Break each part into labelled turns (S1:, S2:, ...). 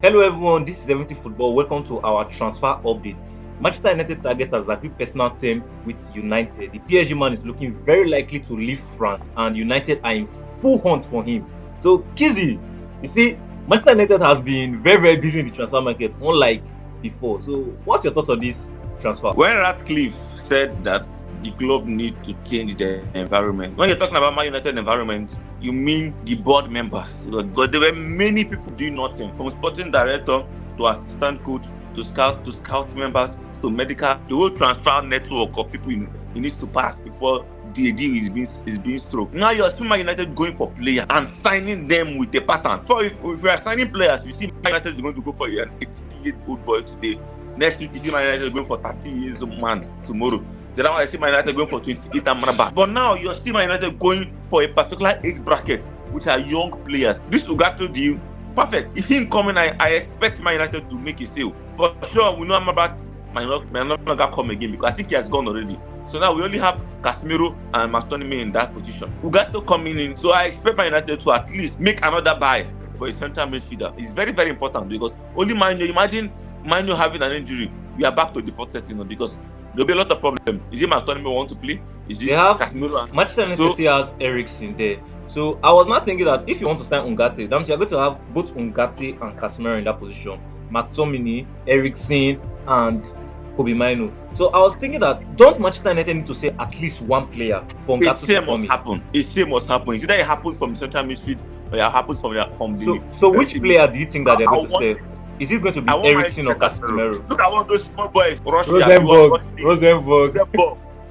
S1: Hello everyone, this is Everything Football. Welcome to our transfer update. Manchester United target has agreed personal term with United. The PSG man is looking very likely to leave France and United are in full hunt for him. So Kizzy, you see, Manchester United has been very busy in the transfer market, unlike before. So what's your thoughts on this transfer?
S2: When Ratcliffe said that the club need to change the environment, when you're talking about Man United environment, you mean the board members. Because there were many people doing nothing, from sporting director to assistant coach to scout members to medical. The whole transfer network of people he needs to pass before the deal is being struck. Now you're seeing Man United going for players and signing them with a pattern. So if you are signing players, you see Man United is going to go for an 88-year-old boy today. Next week, you see Man United going for 30 years old man tomorrow. The other one, I see Man United going for 28 Amrabat. But now you're still Man United going for a particular age bracket, which are young players. This Ugarte deal, perfect. If him coming, I expect Man United to make a sale. For sure, we know Amrabat might not come again because I think he has gone already. So now we only have Casemiro and McTominay in that position. Ugarte coming in, so I expect Man United to at least make another buy for a central midfielder. It's very, very important because only imagine Manu having an injury, we are back to default setting because there'll be a lot of problems. Is it McTominay want to play? Is it Casemiro?
S1: Manchester United still has Eriksen there. So I was not thinking that if you want to sign Ugarte, then you're going to have both Ugarte and Casemiro in that position. McTominay, Eriksen, and Kobe Mino. So I was thinking that don't Manchester United need to say at least one player from Ugarte to come in?
S2: A change must happen. Either it happens from central midfield or it happens from the.
S1: So which player do you think that they're going to say? Is it going to be Eriksen or Casemiro?
S2: Look at one of those small boys.
S1: Rosenborg.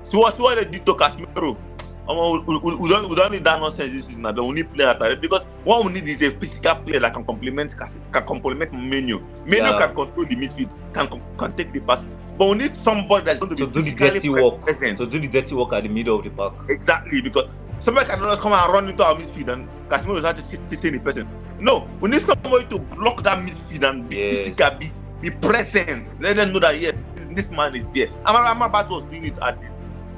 S2: So what they did to Casemiro? We don't need that nonsense this season. The only player that because what we need is a physical player that can complement Menu. Menu can control the midfield, can take the passes. But we need somebody that's going to
S1: do the dirty work. To do the dirty work at the middle of the park.
S2: Exactly, because somebody cannot come and run into our midfield and Casemiro is actually chasing the person. No, we need somebody to block that midfield and be physical, be present. Let them know that yes, this man is there. Amrabat was doing it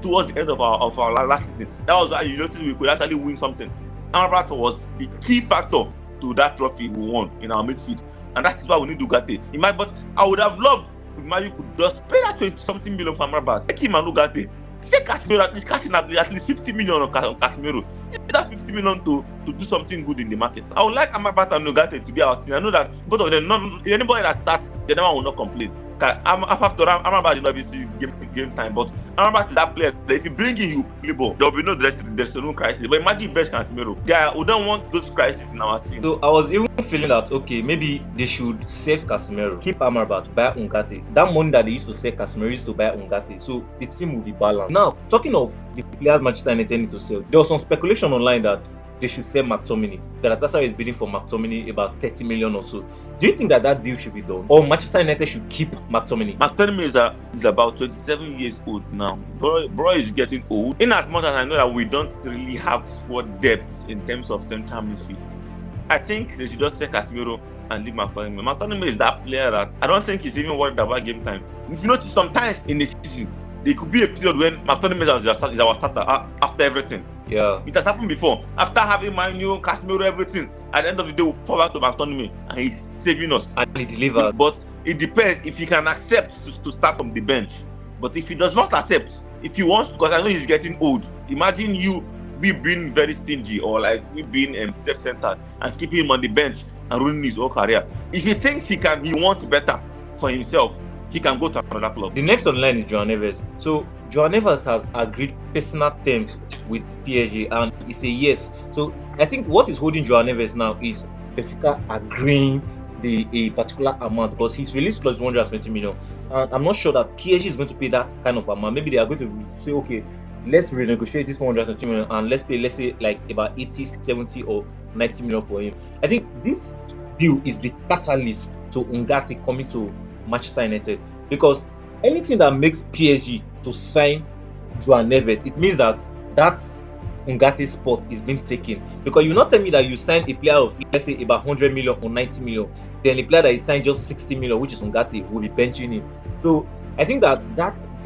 S2: towards the end of our last season. That was why you noticed we could actually win something. Amrabat was the key factor to that trophy we won in our midfield, and that is why we need Ugarte. But I would have loved if Mayu could just pay that 20-something million for Amrabat. Take him and Ugarte. Take Casemiro at least 50 million on Casemiro. Use that 50 million to do something good in the market. I would like Amrabat and Ugarte to be our team. I know that both of them, anybody that starts, the other one will not complain. After Amrabat did not obviously game time, but Amrabat is that player that if you bring in, you play ball. There will be no there's no crisis. But imagine bench Casemiro. We don't want those crises in our team.
S1: So I was even feeling that okay, maybe they should save Casemiro, keep Amrabat, buy Ugarte. That money that they used to sell Casemiro used to buy Ugarte. So the team will be balanced. Now, talking of the players Manchester United need to sell, there was some speculation online that they should sell McTominay. Galatasaray is bidding for McTominay about 30 million or so. Do you think that deal should be done, or Manchester United should keep McTominay?
S2: McTominay is about 27 years old now. Bro is getting old. In as much as I know that we don't really have squad depth in terms of central midfield, I think they should just take Casemiro and leave McTominay. McTominay is that player that I don't think he's even worried about game time. If you notice, sometimes in the season, there could be a period when McTominay is our starter after everything.
S1: Yeah,
S2: it has happened before. After having Manu, Casemiro, everything, at the end of the day, we'll fall back to McTominay and he's saving us.
S1: And he delivers.
S2: But it depends if he can accept to start from the bench. But if he does not accept, if he wants, because I know he's getting old, imagine you being very stingy or like we being self-centered and keeping him on the bench and ruining his whole career. If he thinks he wants better for himself, he can go to another club.
S1: The next on line is Joao Neves. So Joao Neves has agreed personal terms with PSG and it's a yes. So I think what is holding Joao Neves now is Benfica agreeing a particular amount because he's released clause 120 million. And I'm not sure that PSG is going to pay that kind of amount. Maybe they are going to say, okay, let's renegotiate this 120 million and let's pay, let's say, like about 80, 70 or 90 million for him. I think this deal is the catalyst to Ugarte coming to Manchester United, because anything that makes PSG to sign Joao Neves, it means that Ugarte spot is being taken. Because you not tell me that you signed a player of, let's say, about 100 million or 90 million, then a player that is signed just 60 million, which is Ugarte, will be benching him. So I think that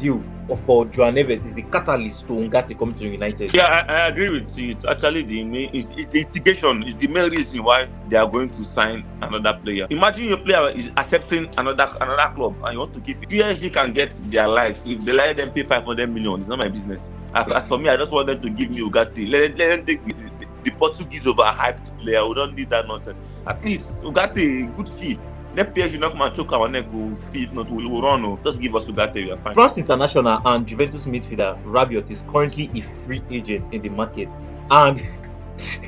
S1: deal for Joao Neves is the catalyst to Ugarte coming to United.
S2: Yeah, I agree with you. It's actually the main, it's the instigation, it's the main reason why they are going to sign another player. Imagine your player is accepting another club and you want to keep it. PSG can get their lives. If they let them pay 500 million, it's not my business. As for me, I just want them to give me Ugarte. Let them take the Portuguese overhyped player. We don't need that nonsense. At least Ugarte, good fee. Let PSG not come and choke our neck with fee. If not, we'll run. Just give us Ugarte, we are fine.
S1: France international and Juventus midfielder Rabiot is currently a free agent in the market, and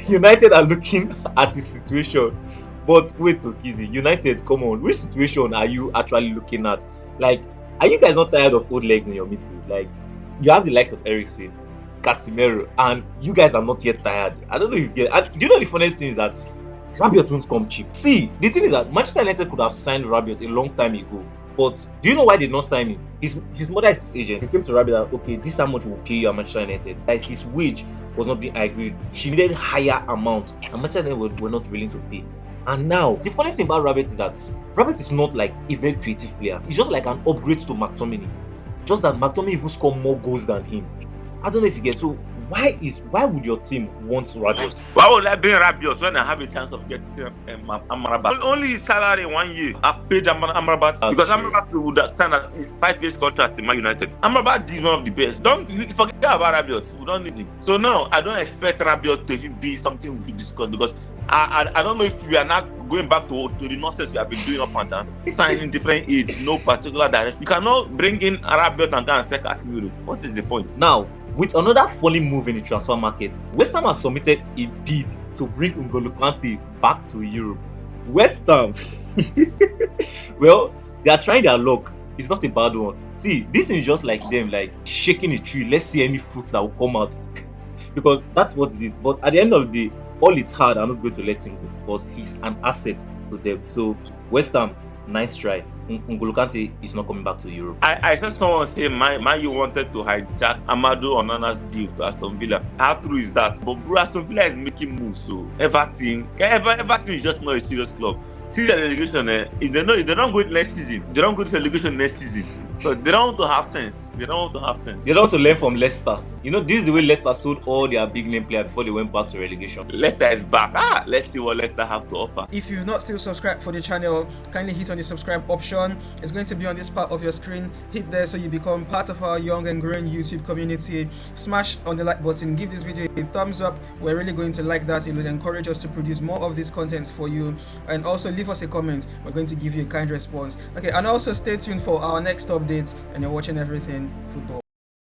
S1: United are looking at his situation. But wait, Okizi, United, come on, which situation are you actually looking at? Like, are you guys not tired of old legs in your midfield? Like, you have the likes of Eriksen, Casemiro, and you guys are not yet tired. I don't know if you get. Do you know the funniest thing is that Rabiot won't come cheap. See, the thing is that Manchester United could have signed Rabiot a long time ago. But do you know why they did not sign him? His mother is his agent. He came to Rabiot that, okay, this is how much we'll pay you at Manchester United. Guys, his wage was not being agreed. She needed higher amount, and Manchester United were not willing to pay. And now, the funniest thing about Rabiot is that Rabiot is not like a very creative player. He's just like an upgrade to McTominay. Just that McTominay even scored more goals than him. I don't know if you get. So why would your team want Rabiot?
S2: Why would I bring Rabiot when I have a chance of getting Amrabat? Only his salary 1 year. I've paid Amrabat because Amrabat would stand at his 5 years contract in Man United. Amrabat is one of the best. Don't forget about Rabiot. We don't need him. So now I don't expect Rabiot to be something we should discuss because I don't know if we are not going back to the nonsense we have been doing up and down, signing different age, no particular direction. You cannot bring in Rabiot and go and sell Casemiro. What is the point?
S1: Now, with another falling move in the transfer market, West Ham has submitted a bid to bring N'Golo Kante back to Europe. West Ham, well, they are trying their luck. It's not a bad one. See, this is just like them, like shaking a tree. Let's see any fruits that will come out, because that's what it is. But at the end of the day, all it's hard, I'm not going to let him go because he's an asset to them. So West Ham, nice try. N'Golo Kante is not coming back to Europe.
S2: I said someone say Man U wanted to hijack Amadou Onana's deal to Aston Villa. How true is that? But bro, Aston Villa is making moves, so Everton is just not a serious club. See the relegation, if they don't go next season, they don't go to relegation next season. So they don't want to have sense. They don't want
S1: to learn from Leicester. You know, this is the way Leicester sold all their big name players before they went back to relegation.
S2: Leicester is back. Let's see what Leicester have to offer.
S3: If you've not still subscribed for the channel, kindly hit on the subscribe option. It's going to be on this part of your screen. Hit there so you become part of our young and growing YouTube community. Smash on the like button. Give this video a thumbs up. We're really going to like that. It will encourage us to produce more of these contents for you. And also leave us a comment. We're going to give you a kind response. Okay, and also stay tuned for our next update. And you're watching Everything Football.